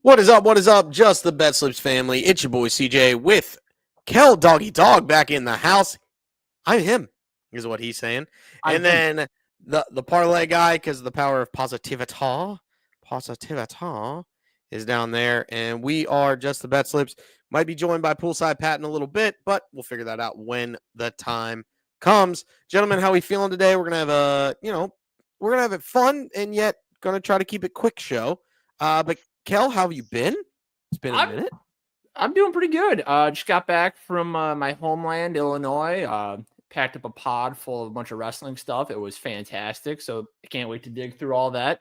What is up? What is up? Just the BetSlips family. It's your boy CJ with Kel Doggy Dog back in the house. I'm him, is what he's saying. I'm And him. then the parlay guy, because of the power of positivity is down there. And we are just the BetSlips. Might be joined by Poolside Pat in a little bit, but we'll figure that out when the time comes. Gentlemen, how we feeling today? We're gonna have we're gonna have it fun and yet gonna try to keep it quick show. But Kel, how have you been? It's been a I'm minute. I'm doing pretty good. Just got back from my homeland, Illinois. Packed up a pod full of a bunch of wrestling stuff. It was fantastic. So I can't wait to dig through all that.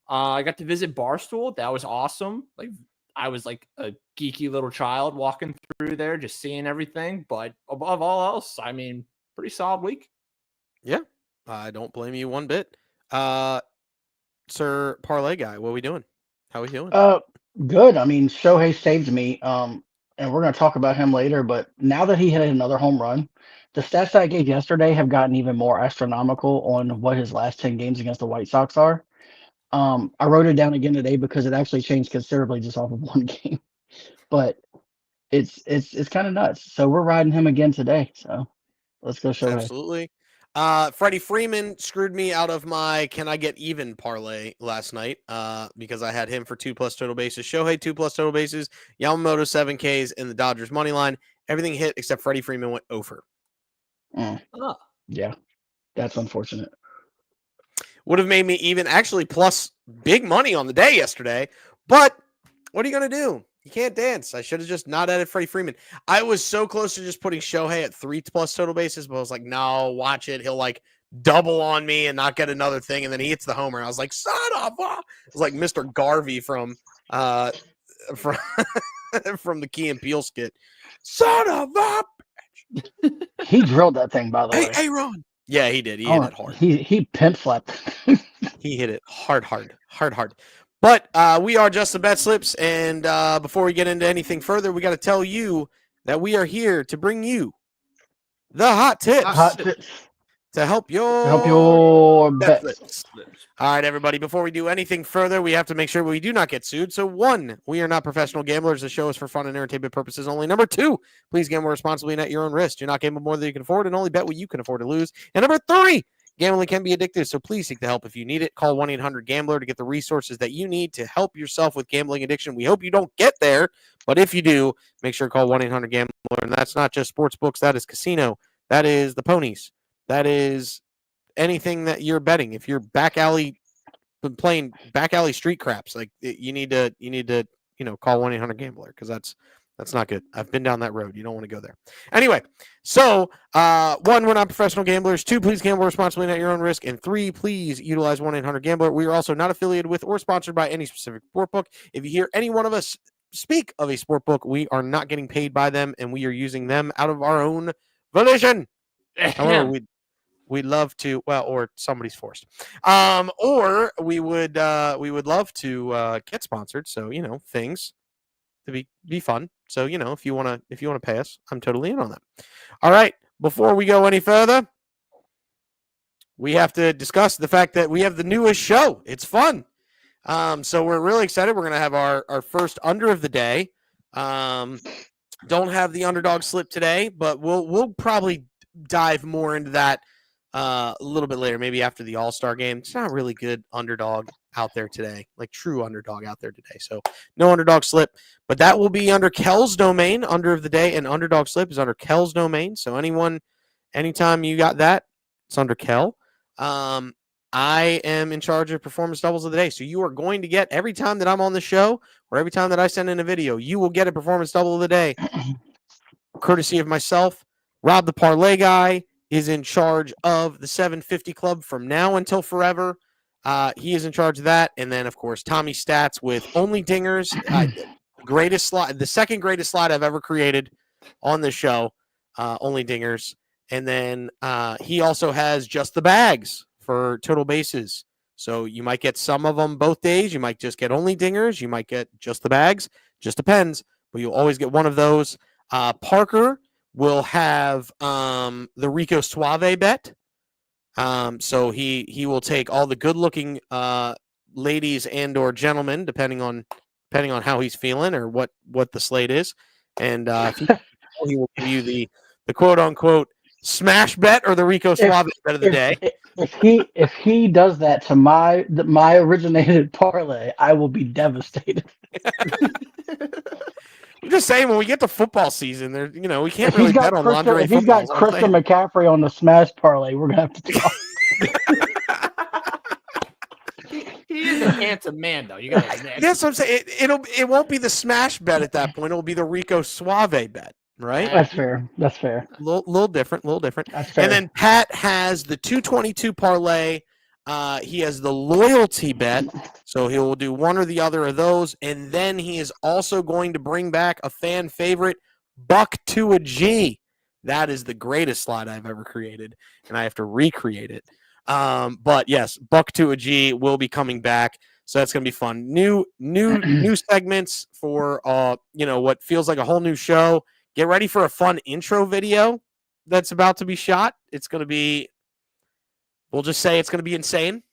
I got to visit Barstool. That was awesome. Like I was like a geeky little child walking through there, just seeing everything. But above all else, I mean, pretty solid week. Yeah, I don't blame you one bit. Sir Parlay Guy, what are we doing? How we doing? Uh, Good. I mean, Shohei saved me. And we're going to talk about him later. But now that he hit another home run, the stats that I gave yesterday have gotten even more astronomical on what his last 10 games against the White Sox are. I wrote it down again today because it actually changed considerably just off of one game. But it's kind of nuts. So we're riding him again today. So let's go, Shohei. Absolutely. Freddie Freeman screwed me out of my can I get even parlay last night because I had him for 2+ total bases. Shohei 2+ total bases, Yamamoto 7Ks, and the Dodgers money line. Everything hit except Freddie Freeman went over. Oh. Yeah, that's unfortunate. Would have made me even actually plus big money on the day yesterday. But what are you going to do? You can't dance. I should have just not added Freddie Freeman. I was so close to just putting Shohei at 3+ total bases, but I was like, no, watch it. He'll like double on me and not get another thing. And then he hits the homer. I was like, son of a. It was like Mr. Garvey from from the Key and Peele skit. Son of a. He drilled that thing, by the way. Hey, Ron. Yeah, he did. He hit it hard. He pimp slapped. He hit it hard. But we are just the BetSlips, and before we get into anything further, we got to tell you that we are here to bring you the hot tips Hot tips to help your, to help your bets. BetSlips. All right, everybody, before we do anything further, we have to make sure we do not get sued. So, 1, we are not professional gamblers. The show is for fun and entertainment purposes only. Number 2, please gamble responsibly and at your own risk. Do not gamble more than you can afford and only bet what you can afford to lose. And number 3, gambling can be addictive, so please seek the help if you need it. Call 1-800-GAMBLER to get the resources that you need to help yourself with gambling addiction. We hope you don't get there, but if you do, make sure to call 1-800-GAMBLER. And that's not just sports books. That is casino. That is the ponies. That is anything that you're betting. If you're playing back alley street craps, like you need to call 1-800-GAMBLER because that's not good. I've been down that road. You don't want to go there. Anyway, so 1, we're not professional gamblers. 2, please gamble responsibly and at your own risk. And 3, please utilize 1-800-GAMBLER. We are also not affiliated with or sponsored by any specific sportbook. If you hear any one of us speak of a sportbook, we are not getting paid by them, and we are using them out of our own volition. However, we'd love to, or somebody's forced, or we would love to get sponsored. So things to be fun. So if you want to pay us, I'm totally in on that. All right, before we go any further, we have to discuss the fact that we have the newest show. It's fun. So we're really excited. We're gonna have our first under of the day. Don't have the underdog slip today, but we'll probably dive more into that a little bit later, maybe after the All-Star game. It's not really good underdog out there today, like true underdog out there today. So no underdog slip, but that will be under Kel's domain, under of the day, and underdog slip is under Kel's domain. So anytime you got that, it's under Kel. I am in charge of performance doubles of the day. So you are going to get every time that I'm on the show or every time that I send in a video, you will get a performance double of the day, courtesy of myself. Rob the Parlay Guy is in charge of the 750 Club from now until forever. He is in charge of that. And then, of course, Tommy Stats with Only Dingers. Greatest slide, the second greatest slide I've ever created on this show. Only Dingers. And then he also has Just the Bags for total bases. So you might get some of them both days. You might just get Only Dingers. You might get Just the Bags. Just depends. But you'll always get one of those. Parker will have the Rico Suave bet. So he will take all the good-looking ladies and or gentlemen, depending on depending on how he's feeling or what the slate is. And if he will give you the quote unquote smash bet or the Rico Suave bet of the day. If he does that to my originated parlay, I will be devastated. I'm just saying, when we get to football season, there, we can't If really he's got bet on lingerie if he's football. got Christian McCaffrey on the smash parlay, we're gonna have to talk. He is a handsome man, though. You got to. That's what I'm saying. It won't be the smash bet at that point. It'll be the Rico Suave bet, right? That's fair. That's fair. Little different. That's fair. And then Pat has the 222 parlay. He has the loyalty bet, so he will do one or the other of those. And then he is also going to bring back a fan favorite, Buck to a G. That is the greatest slide I've ever created, and I have to recreate it. But yes, Buck to a G will be coming back, so that's gonna be fun. New segments for what feels like a whole new show. Get ready for a fun intro video that's about to be shot. It's gonna be, we'll just say it's gonna be insane.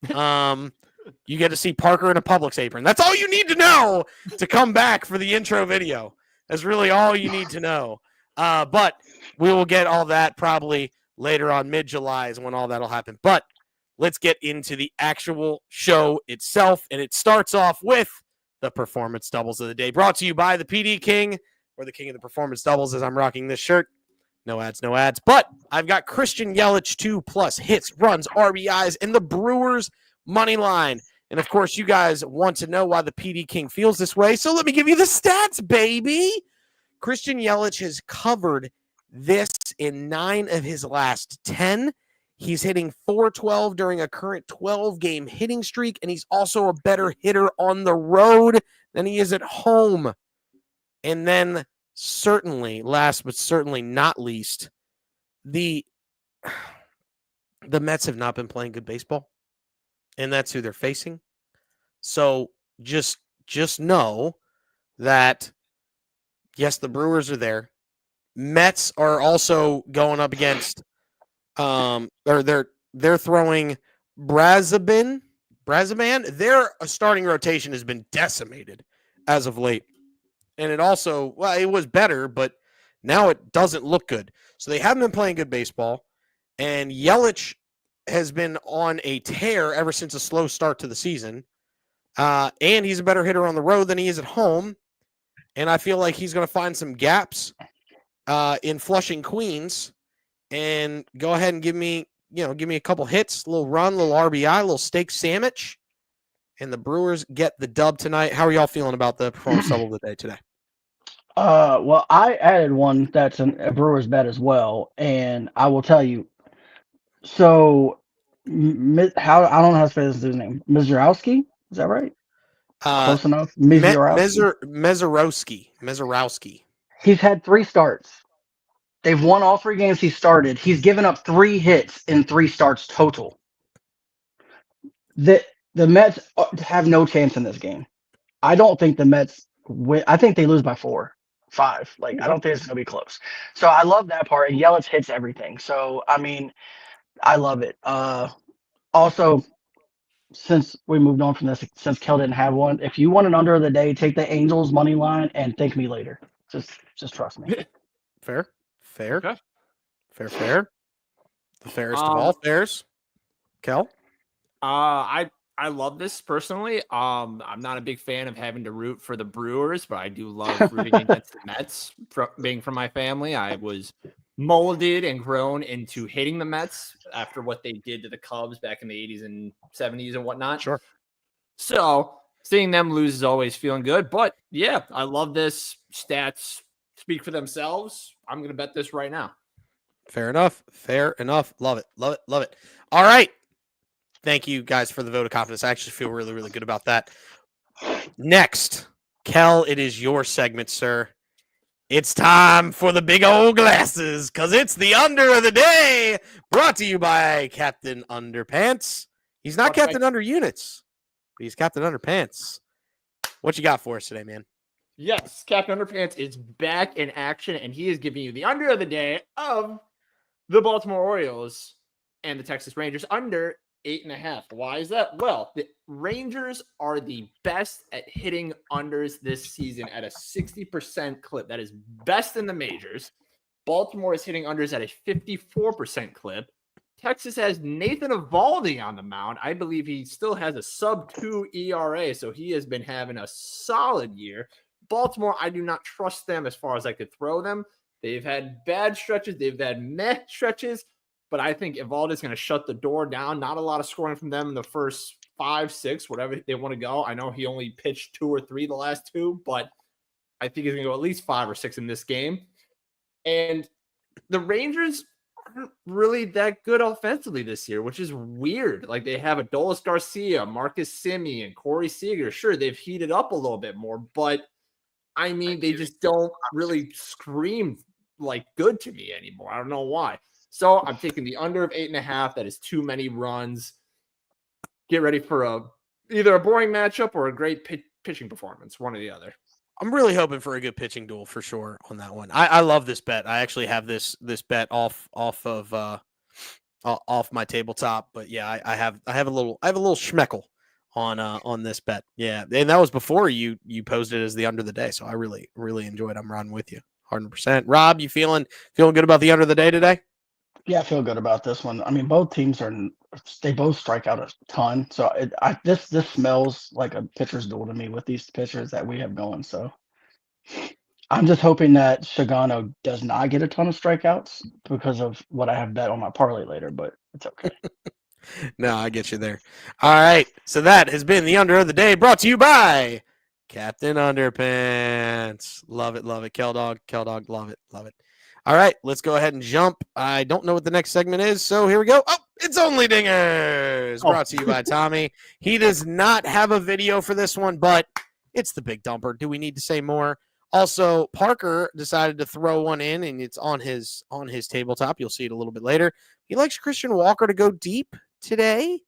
You get to see Parker in a Publix apron. That's all you need to know to come back for the intro video. That's really all you need to know. But we will get all that probably later on. Mid-July is when all that'll happen. But let's get into the actual show itself. And it starts off with the performance doubles of the day, brought to you by the PD King, or the king of the performance doubles, as I'm rocking this shirt. No ads. But I've got Christian Yelich 2+ hits, runs, RBIs, and the Brewers money line. And of course, you guys want to know why the PD King feels this way. So let me give you the stats, baby. Christian Yelich has covered this in 9 of his last 10. He's hitting .412 during a current 12-game hitting streak, and he's also a better hitter on the road than he is at home. And then certainly, last but certainly not least, the Mets have not been playing good baseball, and that's who they're facing. So just know that, yes, the Brewers are there. Mets are also going up against or they're throwing Brazaban. Their starting rotation has been decimated as of late. And it also, it was better, but now it doesn't look good. So they haven't been playing good baseball. And Yelich has been on a tear ever since a slow start to the season. And he's a better hitter on the road than he is at home. And I feel like he's going to find some gaps in Flushing, Queens, and go ahead and give me a couple hits, a little run, a little RBI, a little steak sandwich, and the Brewers get the dub tonight. How are y'all feeling about the performance double of the day today? Well, I added one that's a Brewers bet as well, and I will tell you. So, I don't know how to say this dude's name. Mizorowski, is that right? Close enough. Mezorowski. He's had 3 starts. They've won all 3 games he started. He's given up 3 hits in 3 starts total. The Mets have no chance in this game. I don't think the Mets win. I think they lose by 4, 5. I don't think it's going to be close. So I love that part. And Yelich hits everything. So, I mean, I love it. Also, since we moved on from this, since Kel didn't have one, if you want an under of the day, take the Angels money line and thank me later. Just trust me. Fair. Okay. Fair. The fairest of all fairs. Kel? I love this personally. I'm not a big fan of having to root for the Brewers, but I do love rooting against the Mets. Being from my family, I was molded and grown into hating the Mets after what they did to the Cubs back in the 80s and 70s and whatnot. Sure. So seeing them lose is always feeling good. But yeah, I love this. Stats speak for themselves. I'm going to bet this right now. Fair enough. Love it. All right. Thank you guys for the vote of confidence. I actually feel really, really good about that. Next, Kel, it is your segment, sir. It's time for the big old glasses, because it's the under of the day, brought to you by Captain Underpants. He's not Captain Under Units, but he's Captain Underpants. What you got for us today, man? Yes, Captain Underpants is back in action, and he is giving you the under of the day of the Baltimore Orioles and the Texas Rangers under 8.5. Why is that? Well, the Rangers are the best at hitting unders this season at a 60% clip. That is best in the majors. Baltimore is hitting unders at a 54% clip. Texas has Nathan Eovaldi on the mound. I believe he still has a sub-2 ERA, so he has been having a solid year. Baltimore, I do not trust them as far as I could throw them. They've had bad stretches. They've had meh stretches. But I think Eovaldi is going to shut the door down. Not a lot of scoring from them in the first 5, 6, whatever they want to go. I know he only pitched 2 or 3 the last 2, but I think he's going to go at least 5 or 6 in this game. And the Rangers aren't really that good offensively this year, which is weird. Like they have Adolis Garcia, Marcus Semien, Corey Seager. Sure, they've heated up a little bit more, but I mean, they just don't really scream like good to me anymore. I don't know why. So I'm taking the under of 8.5. That is too many runs. Get ready for either a boring matchup or a great pitching performance, one or the other. I'm really hoping for a good pitching duel for sure on that one. I love this bet. I actually have this bet off my tabletop, but yeah, I have a little schmeckle on this bet. Yeah, and that was before you posed it as the under the day, so I really enjoyed. I'm running with you 100%. Rob, you feeling good about the under the day today? Yeah, I feel good about this one. I mean, both teams they both strike out a ton. So this smells like a pitcher's duel to me with these pitchers that we have going. So I'm just hoping that Shigano does not get a ton of strikeouts because of what I have bet on my parlay later, but it's okay. No, I get you there. All right, so that has been the under of the day, brought to you by Captain Underpants. Love it. Kel Dog, love it. All right, let's go ahead and jump. I don't know what the next segment is, so here we go. Oh, it's Only Dingers, brought to you by Tommy. He does not have a video for this one, but it's the big dumper. Do we need to say more? Also, Parker decided to throw one in, and it's on his tabletop. You'll see it a little bit later. He likes Christian Walker to go deep today.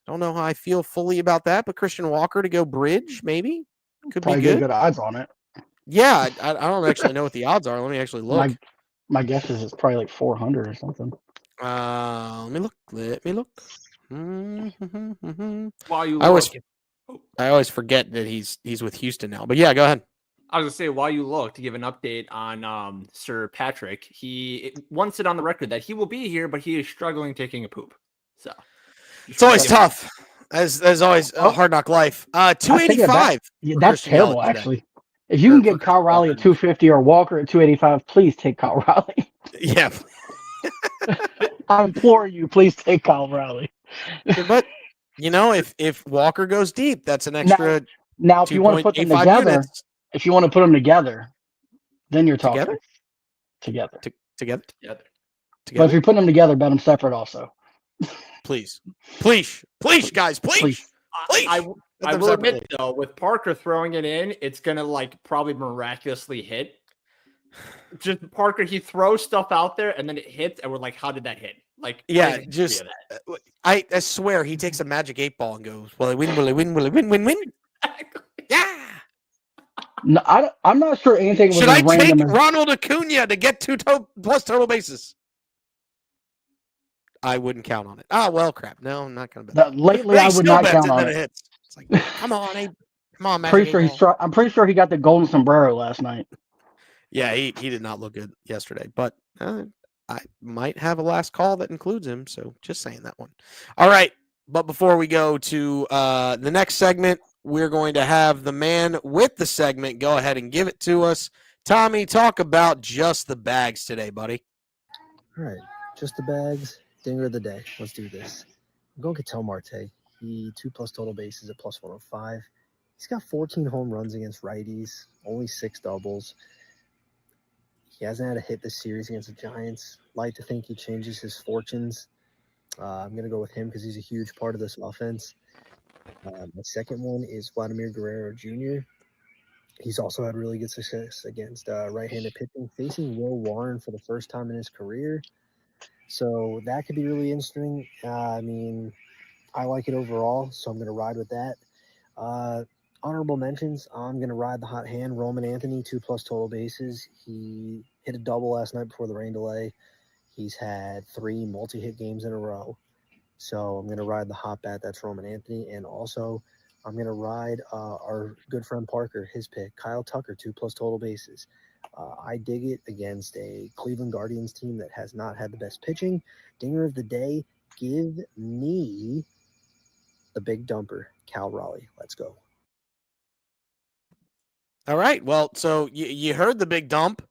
Don't know how I feel fully about that, but Christian Walker to go bridge, maybe could Probably be good. Get good odds on it. Yeah, I don't actually know what the odds are. Let me actually look. My guess is it's probably like 400 or something. Let me look. While you I always forget that he's with Houston now. But yeah, go ahead. I was going to say, while you look, to give an update on Sir Patrick, he once said on the record that he will be here, but he is struggling taking a poop. So it's always tough. As always, a hard knock life. 285. That's terrible, actually. If you can get Kyle Raleigh at 250 or Walker at 285, please take Kyle Raleigh. Yeah. I implore you, please take Kyle Raleigh. But if Walker goes deep, that's an extra. Now if you want to put them together, then you're talking together. Together. But if you're putting them together, bet them separate also. Please, guys, please. I will admit though, with Parker throwing it in, it's gonna probably miraculously hit. Just Parker, he throws stuff out there and then it hits, and we're like, "How did that hit?" I swear he takes a magic 8-ball and goes, "Will I win? Will I win? Will I win? Win? Yeah." No, I'm not sure anything. Should I take Ronald Acuna to get 2 plus total bases? I wouldn't count on it. Well, crap. No, I'm not going to bet. Lately, I would not count on it. It's like, come on, man. I'm pretty sure he got the golden sombrero last night. Yeah, he did not look good yesterday, but I might have a last call that includes him. So just saying that one. All right, but before we go to the next segment, we're going to have the man with the segment go ahead and give it to us. Tommy, talk about just the bags today, buddy. All right, just the bags. Dinger of the day. Let's do this. I'm going Ketel Marte. He 2 plus total bases at plus 105. He's got 14 home runs against righties, only 6 doubles. He hasn't had a hit this series against the Giants. Like to think he changes his fortunes. I'm going to go with him because he's a huge part of this offense. My second one is Vladimir Guerrero Jr. He's also had really good success against right-handed pitching, facing Will Warren for the first time in his career. So that could be really interesting. I like it overall, so I'm going to ride with that. Honorable mentions, I'm going to ride the hot hand. Roman Anthony, 2 plus total bases. He hit a double last night before the rain delay. He's had 3 multi-hit games in a row. So I'm going to ride the hot bat. That's Roman Anthony. And also, I'm going to ride our good friend Parker, his pick, Kyle Tucker, 2+ total bases. I dig it against a Cleveland Guardians team that has not had the best pitching. Dinger of the day, give me the big dumper, Cal Raleigh. Let's go. All right. Well, so you heard the big dump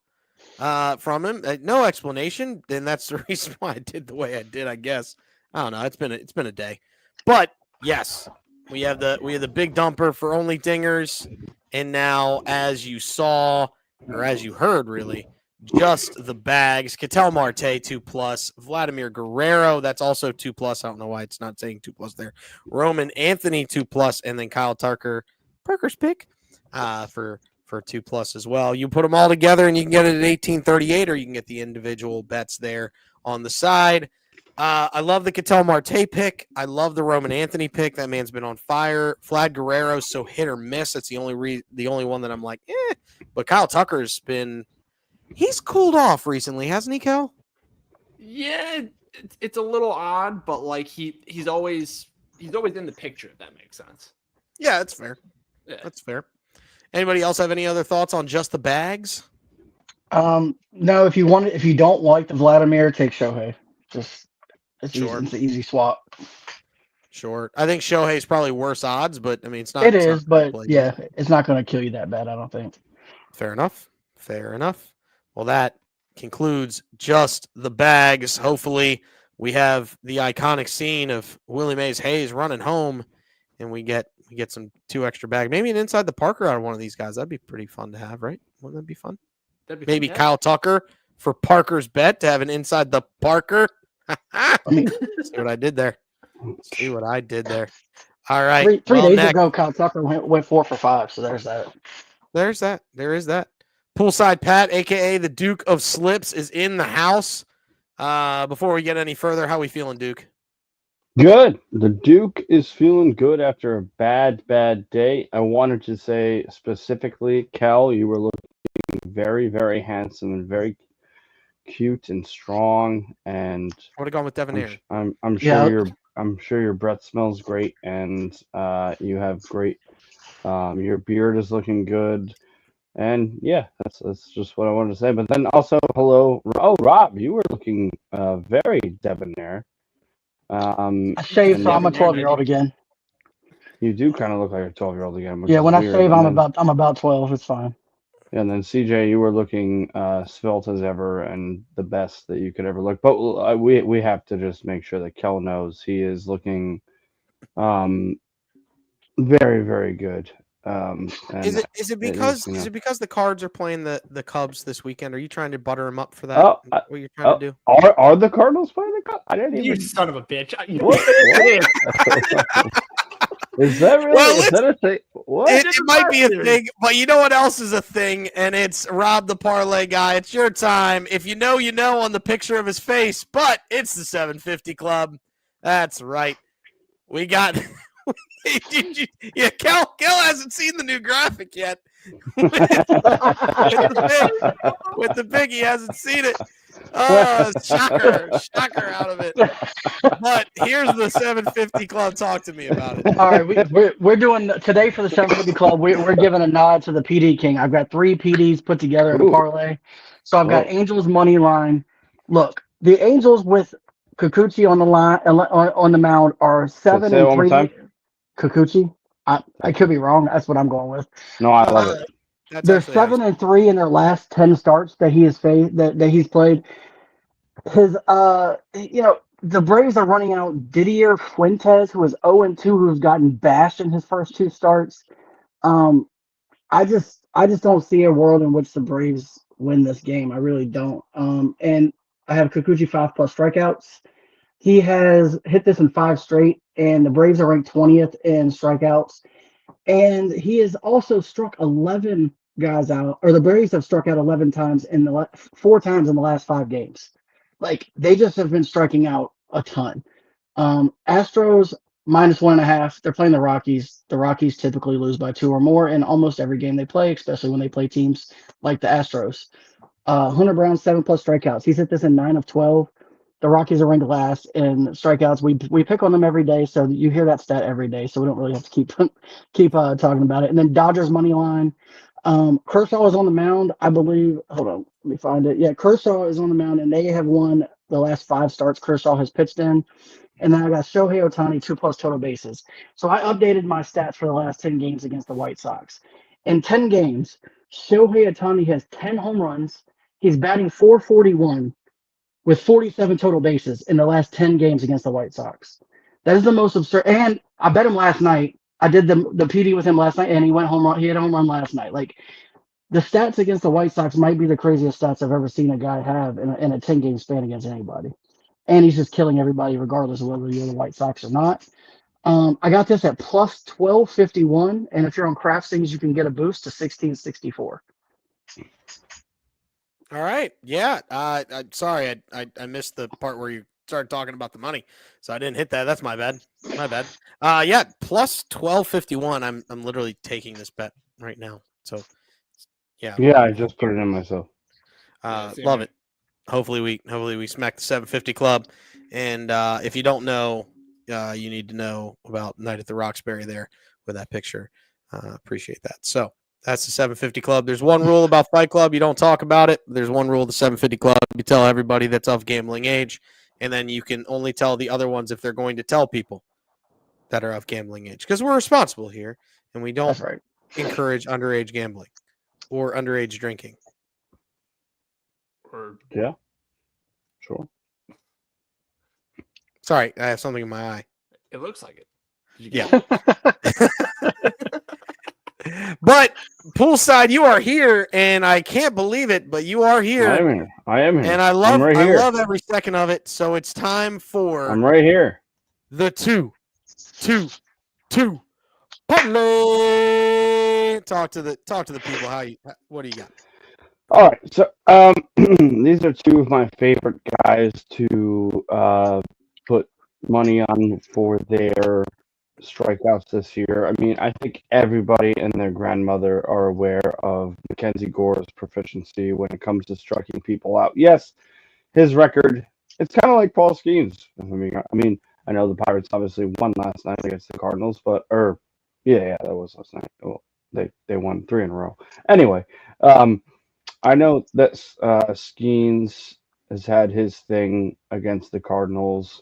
from him. No explanation. And that's the reason why I did the way I did, I guess. I don't know. It's been a day. But yes, we have the big dumper for only dingers. And now, as you saw, or as you heard, really, just the bags. Ketel Marte 2+, Vladimir Guerrero, that's also 2+. I don't know why it's not saying 2+ there. Roman Anthony 2+, and then Kyle Tucker, Parker's pick, for 2+ as well. You put them all together and you can get it at 1838, or you can get the individual bets there on the side. I love the Ketel Marte pick. I love the Roman Anthony pick. That man's been on fire. Vlad Guerrero's so hit or miss. That's the only one that I'm like, eh. But Kyle Tucker's he's cooled off recently, hasn't he, Cal? Yeah, it's a little odd, but like he's always in the picture, if that makes sense. Yeah, that's fair. Yeah. That's fair. Anybody else have any other thoughts on just the bags? No, if you don't like the Vladimir, take Shohei. It's Sure. it's an easy swap. Sure. I think Shohei's probably worse odds, but I mean, it's not. It it's is, not but played yeah, yet. it's not going to kill you that bad, I don't think. Fair enough. Fair enough. Well, that concludes just the bags. Hopefully, we have the iconic scene of Willie Mays Hayes running home, and we get some 2 extra bags. Maybe an inside the Parker out of one of these guys. That'd be pretty fun to have, right? Wouldn't that be fun? That'd be Maybe fantastic. Kyle Tucker for Parker's bet to have an inside the Parker. See what I did there. All right. Three days next, ago, Kyle Tucker went 4 for 5, so there's that. There is that. Poolside Pat, aka the Duke of Slips, is in the house. Before we get any further, how we feeling, Duke? Good. The Duke is feeling good after a bad day. I wanted to say specifically, Cal, you were looking very, very handsome and very cute and strong, and I would have gone with Devin Aaron. I'm sure your breath smells great, and you have great. Your beard is looking good, and yeah, that's just what I wanted to say. But then also, hello, Rob, you were looking very debonair. I shaved, so I'm a 12-year-old again. You do kind of look like a 12-year-old again. Yeah, when I shave, I'm about 12. It's fine. And then CJ, you were looking svelte as ever and the best that you could ever look. But we have to just make sure that Kel knows he is looking very, very good. And Is it because the Cards are playing the Cubs this weekend? Are you trying to butter him up for that? What you're trying to do? Are the Cardinals playing the Cubs? I didn't even. You son of a bitch! What? Is that really? Well, is that a thing? What? It might be a thing, but you know what else is a thing? And it's Rob the Parlay Guy. It's your time. If you know, you know on the picture of his face, but it's the 750 Club. That's right. We got. Yeah, Kel hasn't seen the new graphic yet. with the big, he hasn't seen it. Oh, shocker out of it. But here's the 750 Club. Talk to me about it. All right, we're doing today for the 750 Club. We're giving a nod to the PD King. I've got 3 PDs put together in a parlay. So I've got Angels money line. Look, the Angels with Kikuchi on the line on the mound are 7-3. Kikuchi. I could be wrong. That's what I'm going with. No, I love it. They're 7-3 in their last 10 starts that he has that he's played. His the Braves are running out Didier Fuentes, who is 0-2, who's gotten bashed in his first 2 starts. I just don't see a world in which the Braves win this game. I really don't. And I have Kikuchi 5+ strikeouts. He has hit this in 5 straight, and the Braves are ranked 20th in strikeouts. And he has also struck 11 guys out, or the Braves have struck out 11 times 4 times in the last 5 games. Like, they just have been striking out a ton. Astros -1.5. They're playing the Rockies. The Rockies typically lose by 2 or more in almost every game they play, especially when they play teams like the Astros. Hunter Brown 7+ strikeouts. He's hit this in 9 of 12. The Rockies are ranked last in strikeouts. We pick on them every day, so you hear that stat every day. So we don't really have to keep talking about it. And then Dodgers money line. Kershaw is on the mound, I believe. Hold on, let me find it. Yeah, Kershaw is on the mound, and they have won the last 5 starts Kershaw has pitched in. And then I got Shohei Ohtani 2+ total bases. So I updated my stats for the last 10 games against the White Sox. In 10 games, Shohei Ohtani has 10 home runs. He's batting 441 with 47 total bases in the last 10 games against the White Sox. That is the most absurd. And I bet him last night. I did the PD with him last night, and he went home run. He had a home run last night. Like the stats against the White Sox might be the craziest stats I've ever seen a guy have in a 10-game span against anybody. And he's just killing everybody, regardless of whether you're the White Sox or not. I got this at plus 1251, and if you're on CraftStings, you can get a boost to 1664. All right. Yeah. I'm sorry. I missed the part where you started talking about the money, so I didn't hit that. That's my bad. My bad. Yeah. Plus 1251. I'm literally taking this bet right now. So, yeah. Yeah, I just put it in myself. Love it. Hopefully we smack the 750 club. And if you don't know, you need to know about Night at the Roxbury there with that picture. Appreciate that. So that's the 750 club. There's one rule about Fight Club. You don't talk about it. There's one rule of the 750 club. You tell everybody that's of gambling age, and then you can only tell the other ones if they're going to tell people that are of gambling age, because we're responsible here and we don't That's right. encourage underage gambling or underage drinking. Yeah, sure. Sorry, I have something in my eye. It looks like it. Yeah. But poolside, you are here, and I can't believe it, but you are here. I am here. I am here. And I I'm right here. love every second of it. So it's time for I'm right here. the 2-2-2 parlay. Talk to the people. What do you got? All right. So these are two of my favorite guys to put money on for their strikeouts this year. I mean, I think everybody and their grandmother are aware of Mackenzie Gore's proficiency when it comes to striking people out. Yes, his record, it's kind of like Paul Skeens. I mean, I know the Pirates obviously won last night against the Cardinals, that was last night. Well, they won 3 in a row. Anyway, I know that Skeens has had his thing against the Cardinals,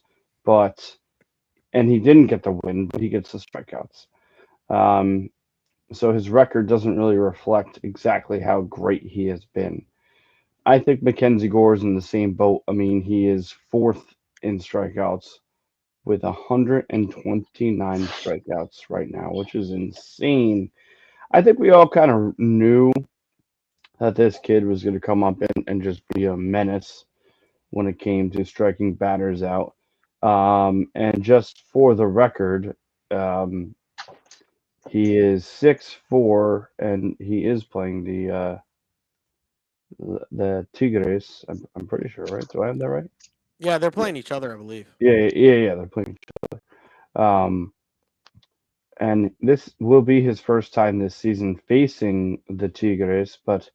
and he didn't get the win, but he gets the strikeouts. So his record doesn't really reflect exactly how great he has been. I think Mackenzie Gore is in the same boat. I mean, he is 4th in strikeouts with 129 strikeouts right now, which is insane. I think we all kind of knew that this kid was going to come up and just be a menace when it came to striking batters out. And just for the record, he is 6'4", and he is playing the Tigres. I'm pretty sure, right? Do I have that right? Yeah, they're playing each other, I believe. Yeah. They're playing each other. And this will be his first time this season facing the Tigres, but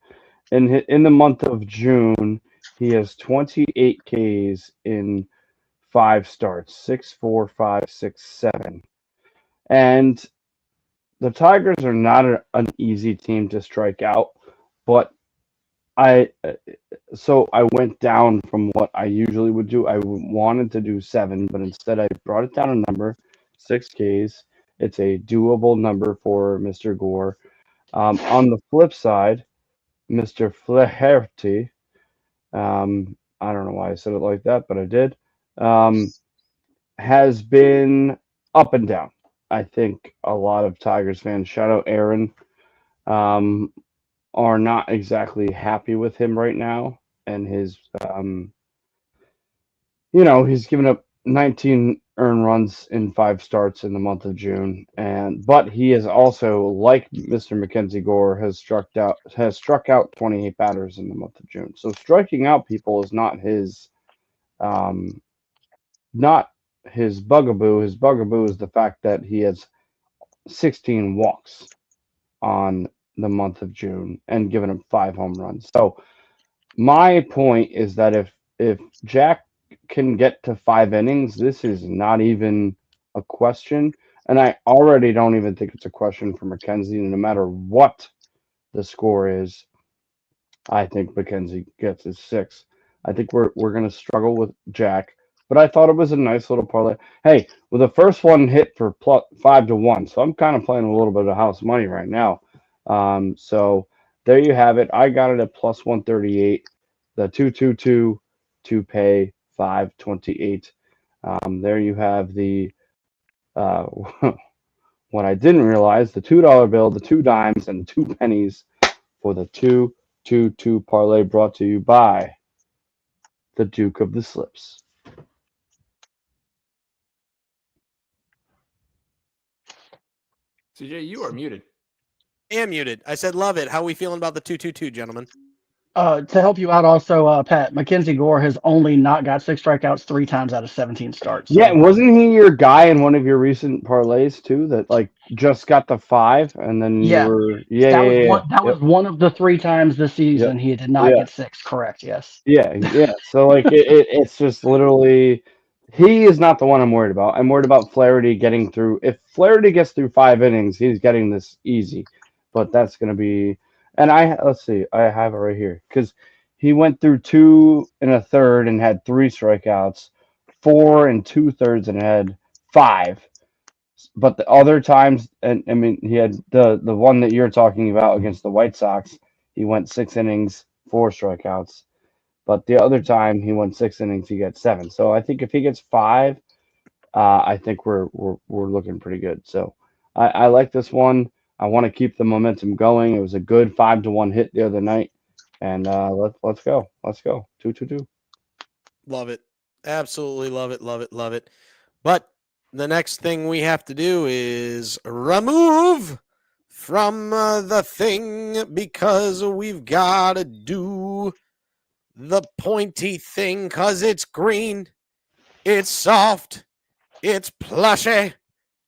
in the month of June, he has 28 Ks in 5 starts, 6, 4, 5, 6, 7. And the Tigers are not an easy team to strike out, but I went down from what I usually would do. I wanted to do 7, but instead I brought it down a number, 6 Ks. It's a doable number for Mr. Gore. On the flip side, Mr. Flaherty, I don't know why I said it like that, but I did, has been up and down. I think a lot of Tigers fans, shout out Aaron, are not exactly happy with him right now. And his, he's given up 19 earned runs in 5 starts in the month of June, but he is also, like Mr. Mackenzie Gore, has struck out 28 batters in the month of June. So striking out people is not his bugaboo. His bugaboo is the fact that he has 16 walks on the month of June and given up 5 home runs. So my point is that if Jack can get to 5 innings, this is not even a question. And I already don't even think it's a question for McKenzie. No matter what the score is, I think McKenzie gets his 6. I think we're gonna struggle with Jack, but I thought it was a nice little parlay. Hey, well, the first one hit for 5 to 1, so I'm kind of playing a little bit of house money right now. So there you have it. I got it at plus 138. The 222 to pay 528. There you have the uh, what I didn't realize: the $2 bill, the 2 dimes, and 2 pennies for the 222 parlay, brought to you by the Duke of the Slips. CJ, you are muted. I am muted. I said love it. How are we feeling about the 222, gentlemen? To help you out, also, Pat, Mackenzie Gore has only not got 6 strikeouts 3 times out of 17 starts. So. Yeah, wasn't he your guy in one of your recent parlays too? That like just got the 5, and then you were That was one of the 3 times this season he did not get 6. Correct. Yes. Yeah. So like it's just literally, he is not the one I'm worried about. I'm worried about Flaherty getting through. If Flaherty gets through 5 innings, he's getting this easy. But that's gonna be, and let's see, I have it right here because he went through 2 1/3 and had 3 strikeouts, 4 2/3 and had 5. But the other times, and I mean, he had the one that you're talking about against the White Sox. He went 6 innings, 4 strikeouts. But the other time he went 6 innings, he got 7. So I think if he gets 5, I think we're looking pretty good. So I like this one. I want to keep the momentum going. It was a good 5-1 hit the other night, and let's go. 2-2-2. Love it. Absolutely love it. Love it. Love it. But the next thing we have to do is remove from the thing because we've got to do the pointy thing because it's green, it's soft, it's plushy.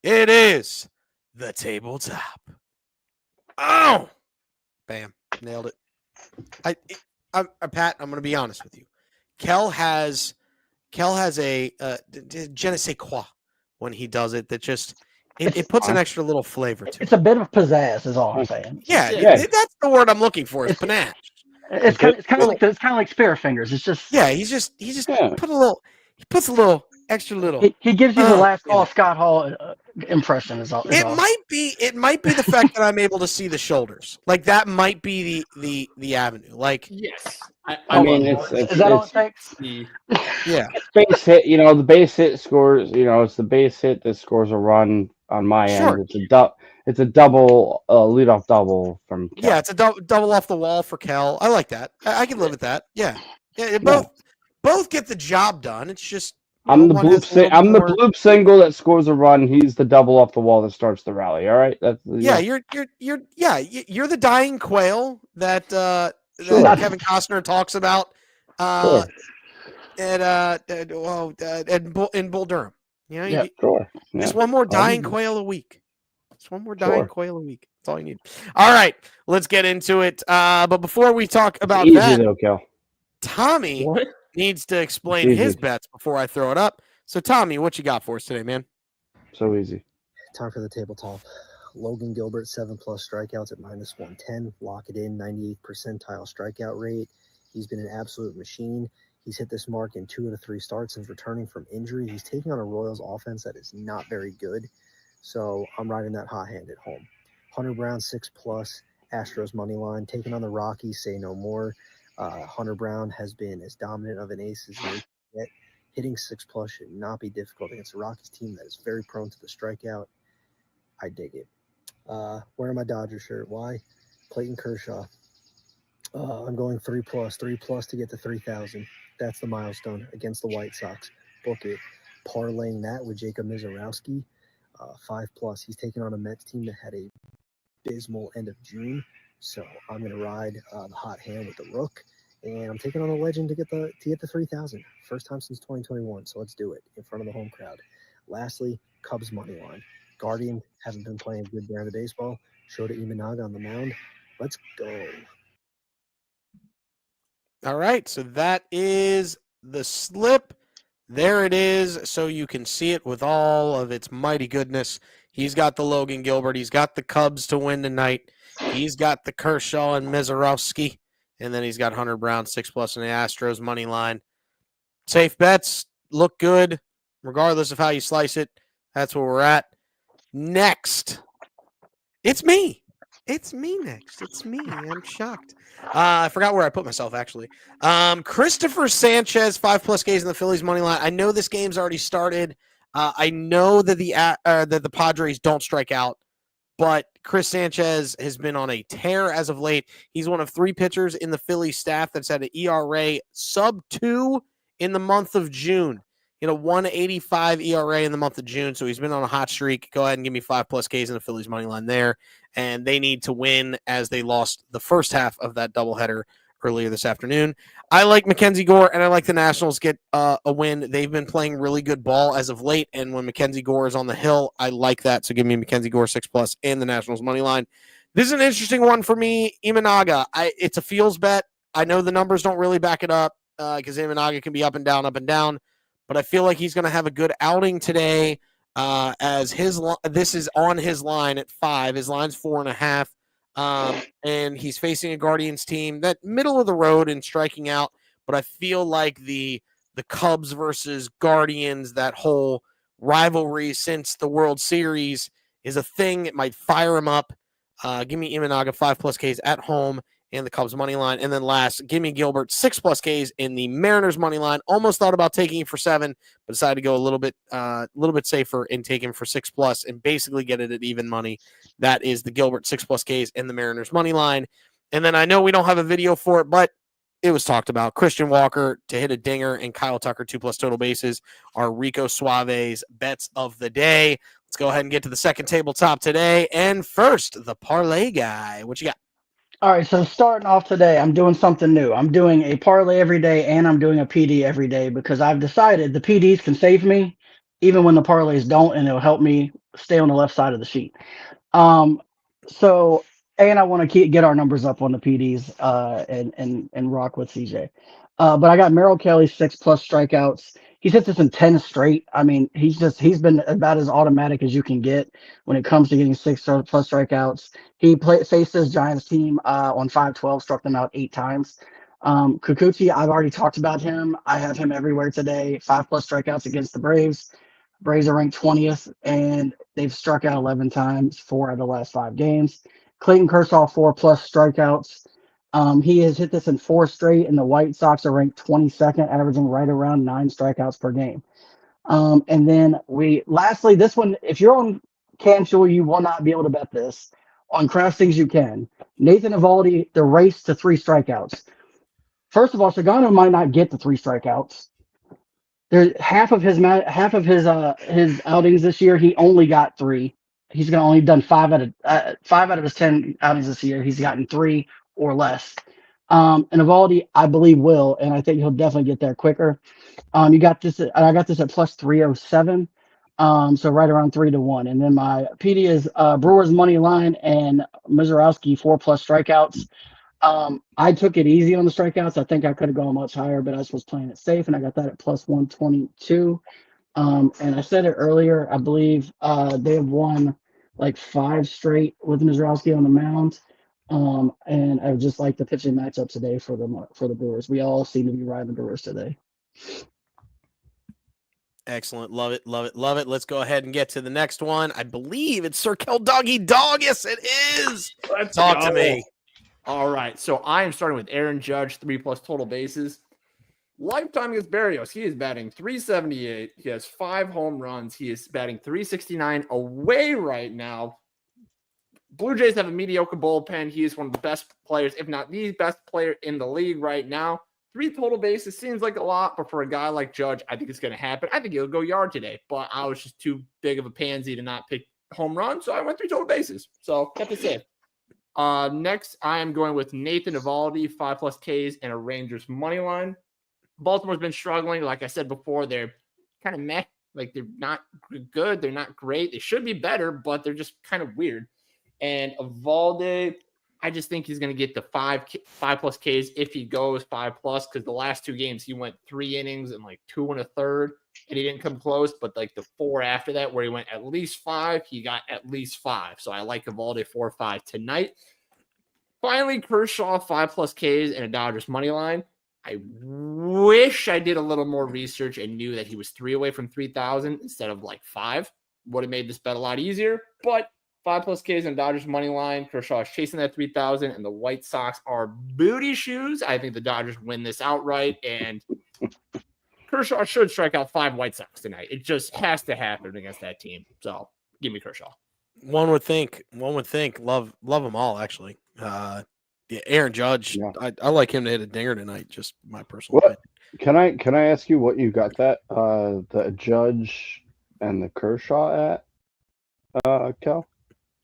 It is the tabletop. Oh, bam, nailed it. I'm Pat. I'm going to be honest with you. Kel has a je ne sais quoi when he does it. That just it puts an extra little flavor to it. It's a bit of pizzazz, is all I'm saying. Yeah, Yeah. that's the word I'm looking for. Is panache. It's kind of like Spirit Fingers. It's just He just puts a little extra little. he gives you the last in it. call Scott Hall impression. Is all. It might be the fact that I'm able to see the shoulders. Like that might be the avenue. Like Yes. I mean, is that all it takes? yeah. It's base hit. The base hit scores. It's the base hit that scores a run on my Sure. end. It's a double, leadoff double from Cal. Yeah, it's a double off the wall for Kel. I like that. I can live with that. Yeah. Both get the job done. It's just I'm the bloop single that scores a run. He's the double off the wall that starts the rally. All right. That's you're the dying quail that Sure. that Kevin Costner talks about. Sure. In Bull Durham. Sure. Just one more dying quail a week. Just one more dying quail a week. That's all you need. All right, let's get into it. But before we talk about that, though, Kel. Tommy needs to explain his bets before I throw it up. So, Tommy, what you got for us today, man? So easy. Time for the tabletop. Logan Gilbert, 7+ strikeouts at -110. Lock it in, 98th percentile strikeout rate. He's been an absolute machine. He's hit this mark in 2 out of 3 starts since returning from injury. He's taking on a Royals offense that is not very good. So I'm riding that hot hand at home. Hunter Brown, 6+, Astros money line. Taking on the Rockies, say no more. Hunter Brown has been as dominant of an ace as he yet. Hitting 6+ should not be difficult against a Rockies team that is very prone to the strikeout. I dig it. Wearing my Dodger shirt. Why? Clayton Kershaw. I'm going 3+ to get to 3,000. That's the milestone against the White Sox. Book it. Parlaying that with Jacob Mizorowski, 5+. He's taking on a Mets team that had a abysmal end of June. So I'm going to ride the hot hand with the Rook, and I'm taking on a legend to get the 3,000. First time since 2021. So let's do it in front of the home crowd. Lastly, Cubs money line. Guardian haven't been playing a good brand of baseball. Shota Imanaga on the mound. Let's go. All right, so that is the slip. There it is, so you can see it with all of its mighty goodness. He's got the Logan Gilbert. He's got the Cubs to win tonight. He's got the Kershaw and Mizorowski. And then he's got Hunter Brown, 6+ in the Astros money line. Safe bets look good, regardless of how you slice it. That's where we're at. Next, it's me. It's me next. It's me. I'm shocked. I forgot where I put myself, actually. Christopher Sanchez, 5+ Ks in the Phillies money line. I know this game's already started. I know that the Padres don't strike out, but Chris Sanchez has been on a tear as of late. He's one of 3 pitchers in the Phillies staff that's had an ERA sub-2 in the month of June. You know, 185 ERA in the month of June, so he's been on a hot streak. Go ahead and give me 5+ Ks in the Phillies money line there. And they need to win as they lost the first half of that doubleheader earlier this afternoon. I like Mackenzie Gore, and I like the Nationals get a win. They've been playing really good ball as of late, and when Mackenzie Gore is on the hill, I like that. So give me Mackenzie Gore 6+ and the Nationals money line. This is an interesting one for me. Imanaga, it's a feels bet. I know the numbers don't really back it up because Imanaga can be up and down. But I feel like he's going to have a good outing today as this is on his line at 5. His line's 4.5. And he's facing a Guardians team that middle of the road in striking out. But I feel like the Cubs versus Guardians, that whole rivalry since the World Series is a thing. It might fire him up. Give me Imanaga 5+ Ks at home and the Cubs money line. And then last, give me Gilbert 6+ Ks in the Mariners money line. Almost thought about taking him for 7, but decided to go a little bit safer and take him for 6+ and basically get it at even money. That is the Gilbert 6+ Ks and the Mariners money line. And then I know we don't have a video for it, but it was talked about. Christian Walker to hit a dinger and Kyle Tucker 2+ total bases are Rico Suave's bets of the day. Let's go ahead and get to the second tabletop today. And first, the parlay guy. What you got? All right, so starting off today, I'm doing something new. I'm doing a parlay every day, and I'm doing a PD every day because I've decided the PDs can save me even when the parlays don't, and it'll help me stay on the left side of the sheet. Um, so and I want to get our numbers up on the PDs and rock with CJ. But I got Merrill Kelly 6+ strikeouts. He's hit this in 10 straight. I mean, he's been about as automatic as you can get when it comes to getting 6+ strikeouts. He faced his Giants team on 5/12, struck them out 8 times. Kikuchi, I've already talked about him. I have him everywhere today. 5+ strikeouts against the Braves. Braves are ranked 20th, and they've struck out 11 times, 4 out of the last 5 games. Clayton Kershaw, 4+ strikeouts. He has hit this in 4 straight, and the White Sox are ranked 22nd, averaging right around 9 strikeouts per game. And then lastly, this one, if you're on Cancel, you will not be able to bet this. On DraftKings, you can. Nathan Eovaldi, the race to 3 strikeouts. First of all, Sagano might not get the 3 strikeouts. Half of his outings this year, he only got 3. He's only done 5 out of his 10 outings this year. He's gotten 3 or less. And Eovaldi, I believe, will, and I think he'll definitely get there quicker. I got this at plus 307. So right around 3-1. And then my PD is Brewers money line and Mizorowski 4+ strikeouts. I took it easy on the strikeouts. I think I could have gone much higher, but I just was playing it safe, and I got that at plus 122. And I said it earlier, I believe they have won like 5 straight with Mizorowski on the mound. And I would just like the pitching matchup today for the Brewers. We all seem to be riding the Brewers today. Excellent. Love it. Love it. Love it. Let's go ahead and get to the next one. I believe it's Circle Doggy Dog. Yes, it is. Let's Talk go. to me. All right. So I am starting with Aaron Judge, 3+ total bases. Lifetime against Berrios. He is batting 378. He has 5 home runs. He is batting 369 away right now. Blue Jays have a mediocre bullpen. He is one of the best players, if not the best player in the league right now. 3 total bases seems like a lot, but for a guy like Judge, I think it's going to happen. I think he'll go yard today, but I was just too big of a pansy to not pick home run, so I went 3 total bases. So kept it safe. Next, I am going with Nathan Eovaldi, 5+ Ks and a Rangers money line. Baltimore's been struggling. Like I said before, they're kind of meh. Like, they're not good. They're not great. They should be better, but they're just kind of weird. And Eovaldi, I just think he's going to get the 5+ Ks if he goes 5+, because the last 2 games he went 3 innings and like 2 1/3, and he didn't come close. But like the 4 after that, where he went at least 5, he got at least 5. So I like Evaldi 4 or 5 tonight. Finally, Kershaw 5+ Ks and a Dodgers money line. I wish I did a little more research and knew that he was 3 away from 3,000 instead of like 5. Would have made this bet a lot easier, but 5+ Ks and Dodgers money line. Kershaw is chasing that 3,000, and the White Sox are booty shoes. I think the Dodgers win this outright, and Kershaw should strike out 5 White Sox tonight. It just has to happen against that team. So give me Kershaw. One would think. Love them all, actually. Yeah, Aaron Judge. Yeah. I like him to hit a dinger tonight. Just my personal What opinion. can I ask you what you got that the Judge and the Kershaw at, Kel?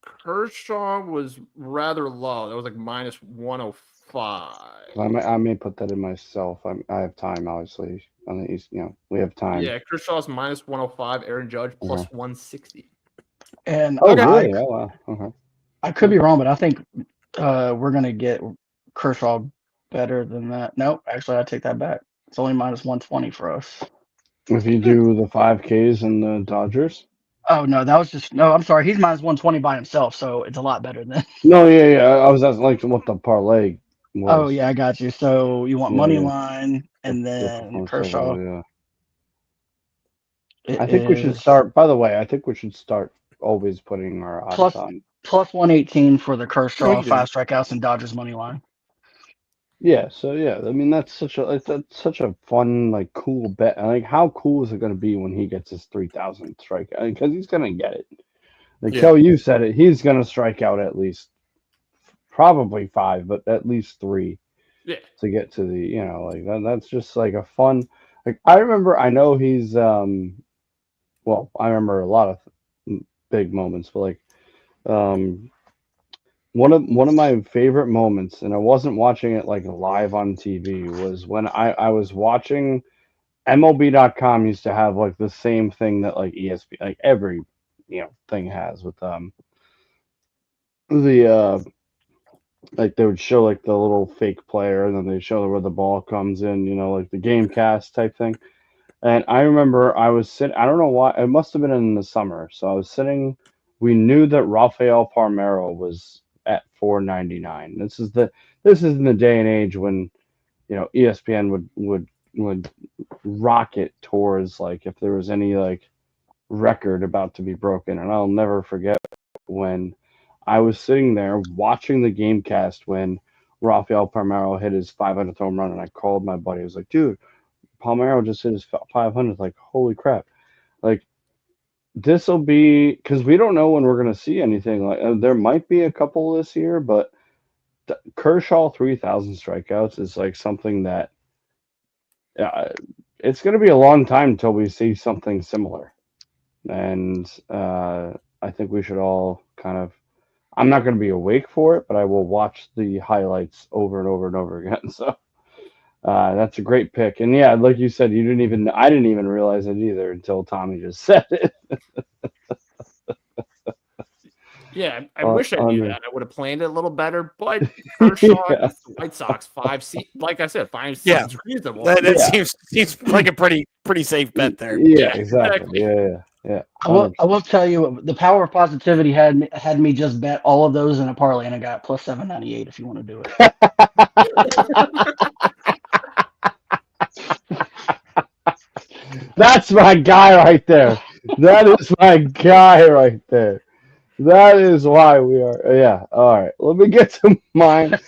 Kershaw was rather low. That was like -105. I may put that in myself. I have time, obviously. On the East, we have time. Yeah, Kershaw's -105. Aaron Judge plus 160. And Oh, really? Oh, wow. Okay. I could be wrong, but I think we're going to get Kershaw better than that. Nope, actually, I take that back. It's only -120 for us. If you do the 5Ks and the Dodgers? Oh, no, that was just – no, I'm sorry. He's -120 by himself, so it's a lot better than – No, yeah. I was asking like what the parlay was. Oh, yeah, I got you. So you want money line and The then performance Kershaw. level, yeah. I think we should start – by the way, I think we should start always putting our odds on. Plus 118 for the Oh, Kershaw, you 5 strikeouts and Dodgers money line. Yeah, so yeah, I mean that's such a fun, like, cool bet. And, like, how cool is it going to be when he gets his 3,000 strikeout? Because he's going to get it. Like, Yeah. Kel, you said it. He's going to strike out at least probably 5, but at least 3 to get to the, like that's just like a fun. Like I know he's well, I remember a lot of big moments, but like one of my favorite moments, and I wasn't watching it like live on TV, was when I was watching MLB.com used to have like the same thing that like ESPN, like every thing has with the like they would show like the little fake player, and then they show where the ball comes in, like the game cast type thing. And I remember I was sitting, I don't know why, it must have been in the summer. So I was sitting, we knew that Rafael Palmeiro was at 499. This is in the day and age when, ESPN would rocket towards like if there was any like record about to be broken. And I'll never forget when I was sitting there watching the game cast when Rafael Palmeiro hit his 500th home run, and I called my buddy. I was like, dude, Palmeiro just hit his 500th. Like, holy crap. Like, this will be, because we don't know when we're going to see anything. Like, there might be a couple this year, but Kershaw 3,000 strikeouts is like something that it's going to be a long time until we see something similar. And I think we should all kind of, I'm not going to be awake for it, but I will watch the highlights over and over and over again. So that's a great pick. And yeah, like you said, I didn't even realize it either until Tommy just said it. Yeah, I wish I knew that. I would have planned it a little better, but Kershaw the White Sox 5 seasons. Like I said, 5 seasons reasonable. That seems like a pretty safe bet there. Yeah, exactly. Yeah. I will tell you, the power of positivity had me just bet all of those in a parlay, and I got plus 798 if you want to do it. That's my guy right there. That is my guy right there. That is why we are. Yeah. All right. Let me get to mine.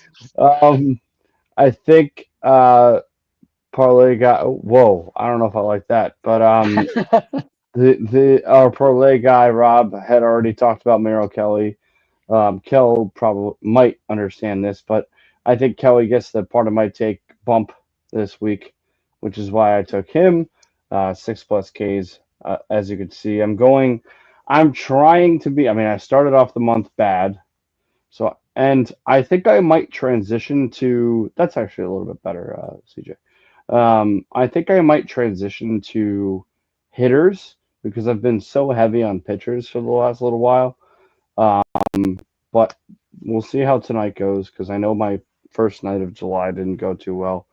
I think parlay guy. Whoa. I don't know if I like that, but our parlay guy Rob had already talked about Merrill Kelly. Kel probably might understand this, but I think Kelly gets the part of my take bump this week, which is why I took him. 6+ Ks, as you can see. I'm trying to be. I mean, I started off the month bad, and I think I might transition to. That's actually a little bit better, CJ. I think I might transition to hitters because I've been so heavy on pitchers for the last little while. but we'll see how tonight goes because I know my first night of July didn't go too well.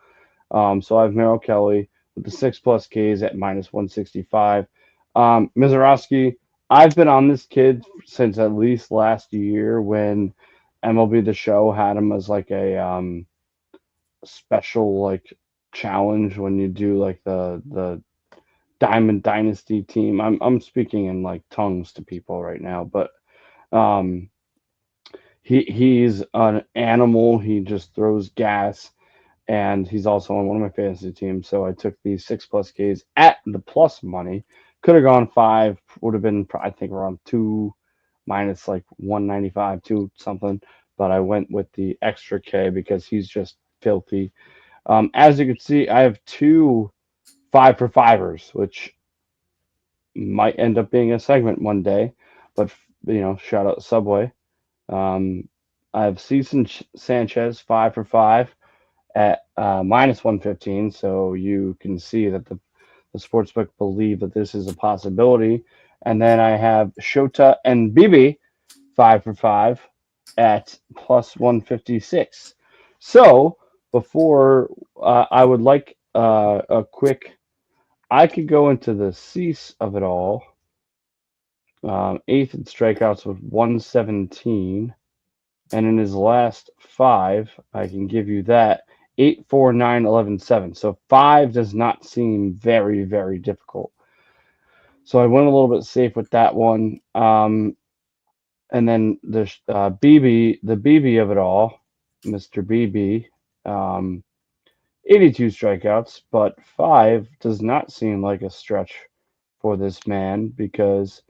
So I have Merrill Kelly with the 6+ Ks at -165. Mizorowski, I've been on this kid since at least last year when MLB The Show had him as like a special like challenge when you do like the Diamond Dynasty team. I'm speaking in like tongues to people right now, but um, he's an animal. He just throws gas, and he's also on one of my fantasy teams. So I took the 6+ Ks at the plus money. Could have gone 5. Would have been I think around 2 minus like 195, 2 something. But I went with the extra K because he's just filthy. As you can see, I have 2 5-for-5ers, which might end up being a segment one day. But shout out Subway. Um, I have Ceason Sanchez 5-for-5 at -115, so you can see that the sportsbook believe that this is a possibility. And then I have Shota and Bibi 5-for-5 at +156. So before I would like a quick. I could go into the cease of it all. 8th in strikeouts with 117. And in his last 5, I can give you that 8, 4, 9, 11, 7. So 5 does not seem very, very difficult. So I went a little bit safe with that one. And then the BB of it all, Mr. BB, 82 strikeouts, but 5 does not seem like a stretch for this man because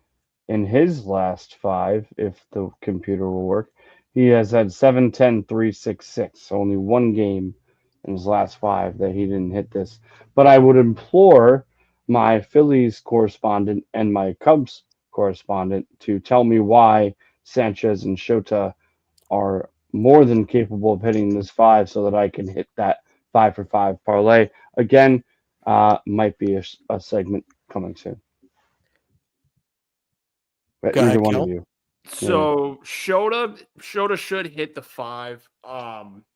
in his last 5, if the computer will work, he has had 7, 10, 3, 6, 6. Only one game in his last 5 that he didn't hit this. But I would implore my Phillies correspondent and my Cubs correspondent to tell me why Sanchez and Shota are more than capable of hitting this 5 so that I can hit that 5-for-5 parlay. Again, might be a segment coming soon. But Go either ahead, one Kel. of you. So Shota should hit the 5.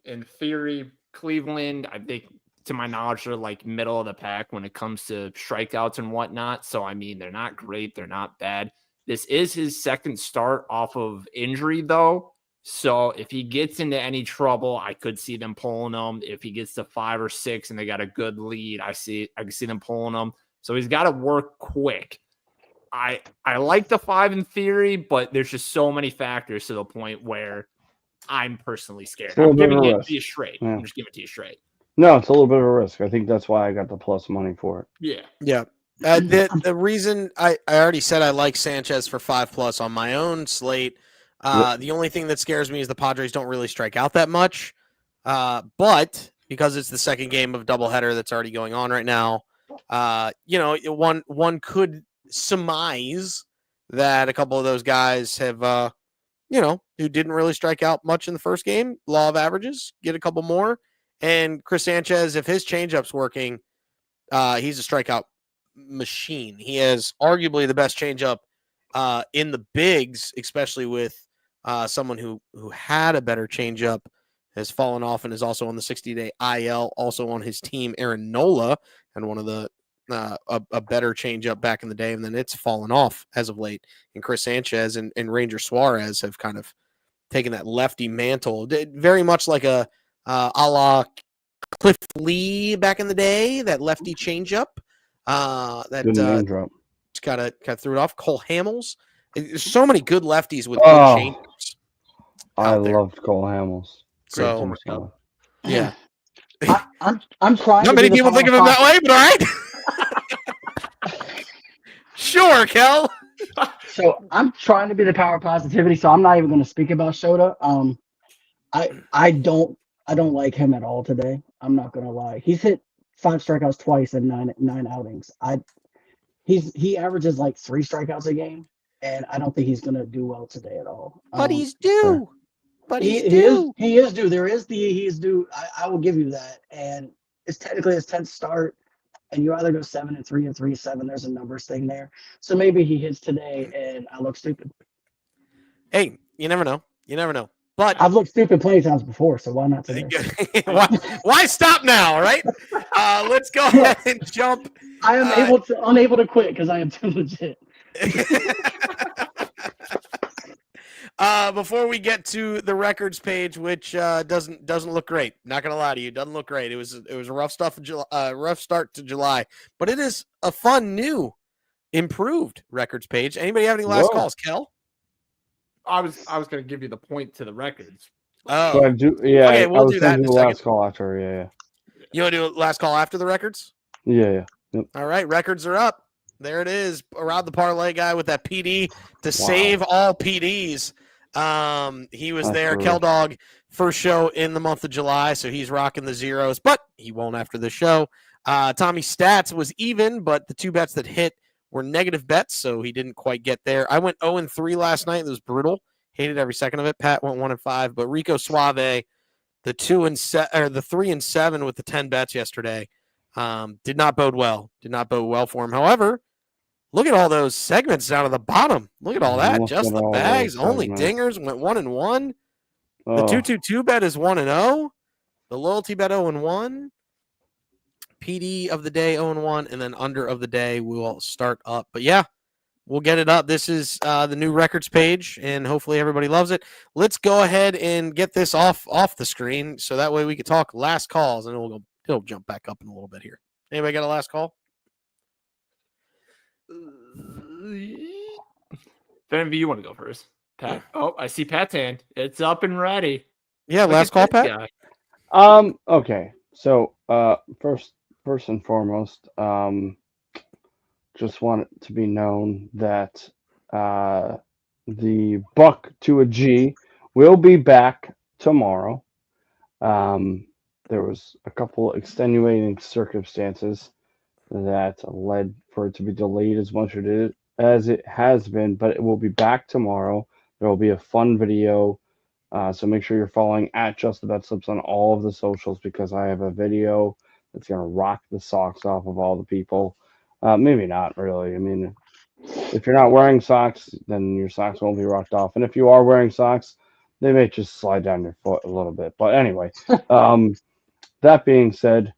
In theory, Cleveland, I think to my knowledge, are like middle of the pack when it comes to strikeouts and whatnot. So I mean, they're not great, they're not bad. This is his second start off of injury, though. So if he gets into any trouble, I could see them pulling him. If he gets to 5 or 6 and they got a good lead, I can see them pulling him. So he's got to work quick. I like the 5 in theory, but there's just so many factors to the point where I'm personally scared. I'm giving it to you straight. Yeah. I'm just giving it to you straight. No, it's a little bit of a risk. I think that's why I got the plus money for it. Yeah. Yeah. The reason I already said I like Sanchez for 5+ on my own slate. The only thing that scares me is the Padres don't really strike out that much. But because it's the second game of doubleheader that's already going on right now, one could surmise that a couple of those guys have, who didn't really strike out much in the first game, law of averages, get a couple more. And Chris Sanchez, if his changeup's working, he's a strikeout machine. He has arguably the best changeup in the bigs, especially with someone who had a better changeup, has fallen off and is also on the 60-day IL. Also on his team, Aaron Nola, and one of the a better changeup back in the day, and then it's fallen off as of late. And Chris Sanchez and Ranger Suarez have kind of taken that lefty mantle, very much like a la Cliff Lee back in the day, that lefty changeup. Good name drop. Kind of threw it off. Cole Hamels. There's so many good lefties with good changeups. I loved Cole Hamels. So yeah, I'm trying. Not many people think of him that way, but all right. Sure, Kel. So I'm trying to be the power of positivity. So I'm not even going to speak about Shota. I don't like him at all today. I'm not going to lie. He's hit 5 strikeouts twice in nine outings. He averages like 3 strikeouts a game, and I don't think he's going to do well today at all. But he's due. But he is due. He is due. I will give you that. And it's technically his 10th start, and you either go 7-3 or 3-7. There's a numbers thing there. So maybe he hits today, and I look stupid. Hey, you never know. You never know. But I've looked stupid plenty times before, so why not today? why stop now, right? Let's go ahead and jump. I am unable to quit because I am too legit. Before we get to the records page, which doesn't look great, not gonna lie to you, doesn't look great. It was a rough rough start to July, but it is a fun new, improved records page. Anybody have any last calls, Kel? I was going to give you the point to the records. Oh, I do, yeah. Okay, we'll I was do that gonna in do a the second. last call after. Yeah, You want to do a last call after the records? yeah. All right, records are up. There it is. Around the parlay guy with that PD to Wow. save all PDs. He was That's there. brutal. Kel Dog, first show in the month of July, so he's rocking the zeros, but he won't after the show. Tommy Stats was even, but the two bets that hit were negative bets, so he didn't quite get there. I went 0-3 last night. It was brutal. Hated every second of it. Pat went 1-5, but Rico Suave, the 3-7 with the 10 bets yesterday, did not bode well. Did not bode well for him. However, look at all those segments down at the bottom. Look at all that. Look Just at the all bags. those Only segments. dingers went 1-1. The Oh, 222 bet is 1-0. The loyalty bet 0-1. PD of the day 0-1, and then under of the day we will start up. But yeah, we'll get it up. This is the new records page, and hopefully everybody loves it. Let's go ahead and get this off the screen, so that way we can talk last calls, and it'll jump back up in a little bit here. Anybody got a last call? If any of you want to go first, Pat. Oh, I see Pat's hand. It's up and ready. Yeah, Look last at call, this Pat. guy. Okay. So, first and foremost, just want it to be known that the Buck to a G will be back tomorrow. There was a couple extenuating circumstances that led for it to be delayed as much as it has been, but it will be back tomorrow. There will be a fun video. So make sure you're following at Just the BetSlips on all of the socials, because I have a video that's going to rock the socks off of all the people. Maybe not really. I mean, if you're not wearing socks, then your socks won't be rocked off. And if you are wearing socks, they may just slide down your foot a little bit. But anyway, that being said,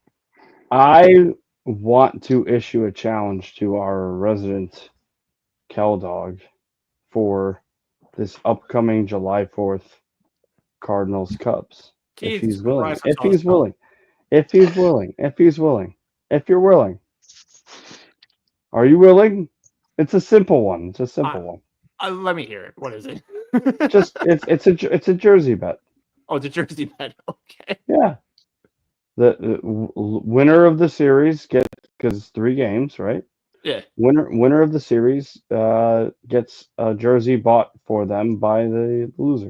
I want to issue a challenge to our resident Kel Dog for this upcoming July 4th Cardinals Cubs. If he's willing. If he's willing. If he's willing. If he's willing. If you're willing. Are you willing? It's a simple one. It's a simple one. Let me hear it. What is it? Just it's a jersey bet. Oh, it's a jersey bet. Okay. Yeah. The winner of the series gets, because it's 3 games, right? Yeah. Winner of the series gets a jersey bought for them by the loser.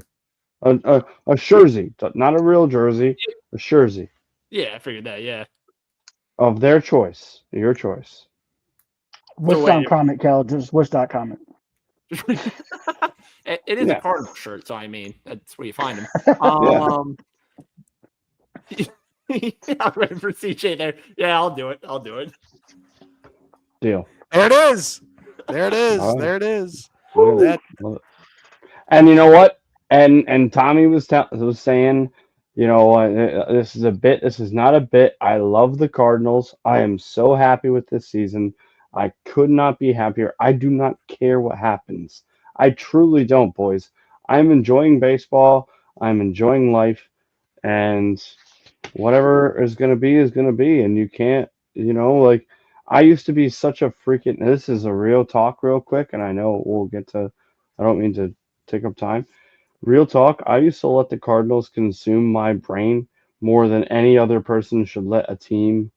A jersey, not a real jersey, a jersey. Yeah, I figured that. Yeah. Of their choice, your choice. Wish wait, don't comment, Kel. Just wish dot comment. It is Yeah. a Cardinal shirt, so I mean that's where you find him. I'm ready for CJ there. Yeah, I'll do it. Deal. There it is. There it is. All right. There it is. Love That- it. And you know what? And Tommy was saying, you know, this is a bit. This is not a bit. I love the Cardinals. I am so happy with this season. I could not be happier. I do not care what happens. I truly don't, boys. I'm enjoying baseball. I'm enjoying life, and whatever is going to be is going to be. And you can't, you know, like, I used to be such a freaking. This is a real talk, real quick, and I know we'll get to. I don't mean to take up time. Real talk. I used to let the Cardinals consume my brain more than any other person should let a team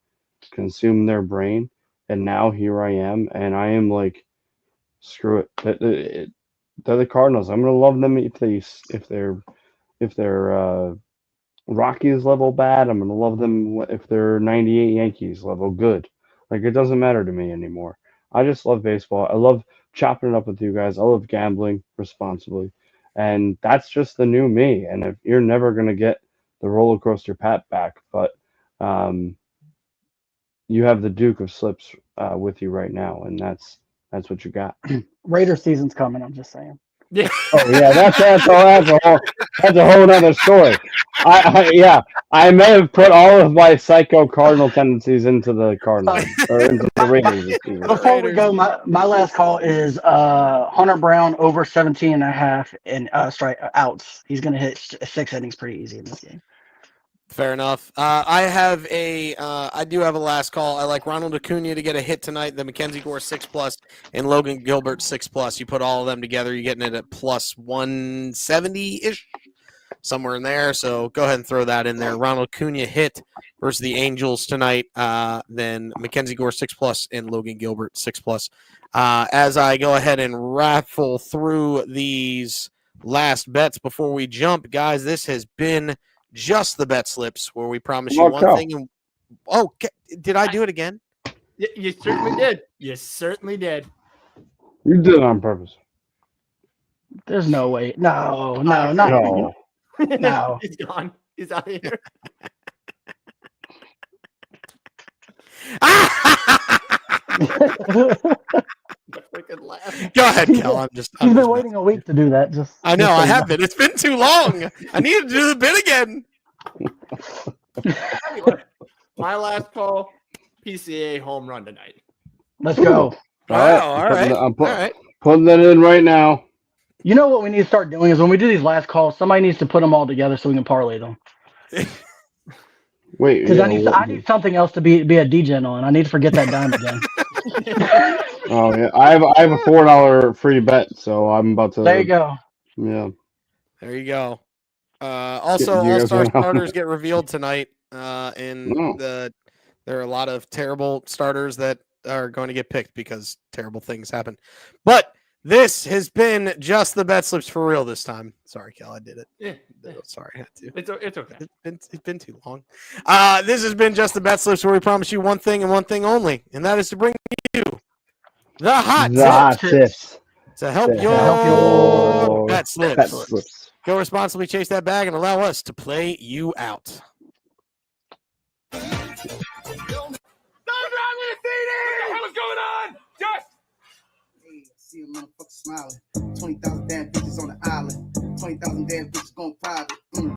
consume their brain. And now here I am, and I am like, screw it. They're the Cardinals. I'm gonna love them if they're Rockies level bad. I'm gonna love them if they're 98 Yankees level good. Like, it doesn't matter to me anymore. I just love baseball. I love chopping it up with you guys. I love gambling responsibly, and that's just the new me. And if you're never gonna get the roller coaster Pat back, but you have the Duke of Slips with you right now, and that's what you got. Raider season's coming. I'm just saying. Yeah. Oh yeah, that's a whole nother story. I may have put all of my psycho Cardinal tendencies into the Cardinals or into the Raiders this season. Before we go, my last call is Hunter Brown over 17.5 and strike outs. He's going to hit 6 innings pretty easy in this game. Fair enough. I do have a last call. I like Ronald Acuna to get a hit tonight. The Mackenzie Gore 6+, and Logan Gilbert 6+. You put all of them together, you're getting it at plus 170-ish, somewhere in there. So go ahead and throw that in there. Ronald Acuna hit versus the Angels tonight. Then Mackenzie Gore 6+, and Logan Gilbert 6+. As I go ahead and raffle through these last bets before we jump, guys, this has been just the bet slips where we promise you one thing. And, did I do it again? You certainly did. You certainly did. You did it on purpose. There's no way. No. No. He's gone. He's out of here. Freaking laugh. Go ahead, Kel. He's been waiting a week to do that. I know. I have been. It's been too long. I need to do the bit again. Anyway, my last call, PCA home run tonight. Let's go. All right. I'm putting that in right now. You know what we need to start doing is when we do these last calls, somebody needs to put them all together so we can parlay them. Wait, because I need something else to be a DJ on. I need to forget that dime again. Oh yeah, I have a $4 free bet, so I'm about to. There you go. Yeah. There you go. Also, All-Star starters get revealed tonight. There are a lot of terrible starters that are going to get picked because terrible things happen. But this has been just the bet slips for real this time. Sorry, Kel, I did it. Yeah. Sorry, I had to. It's okay. It's been too long. This has been just the bet slips where we promise you one thing and one thing only, and that is to bring you the hot tips to help your bet slips. Bet slips. Go responsibly, chase that bag, and allow us to play you out. What's going on? Just see a motherfucker smiling. 20,000 damn bitches on the island. 20,000 damn bitches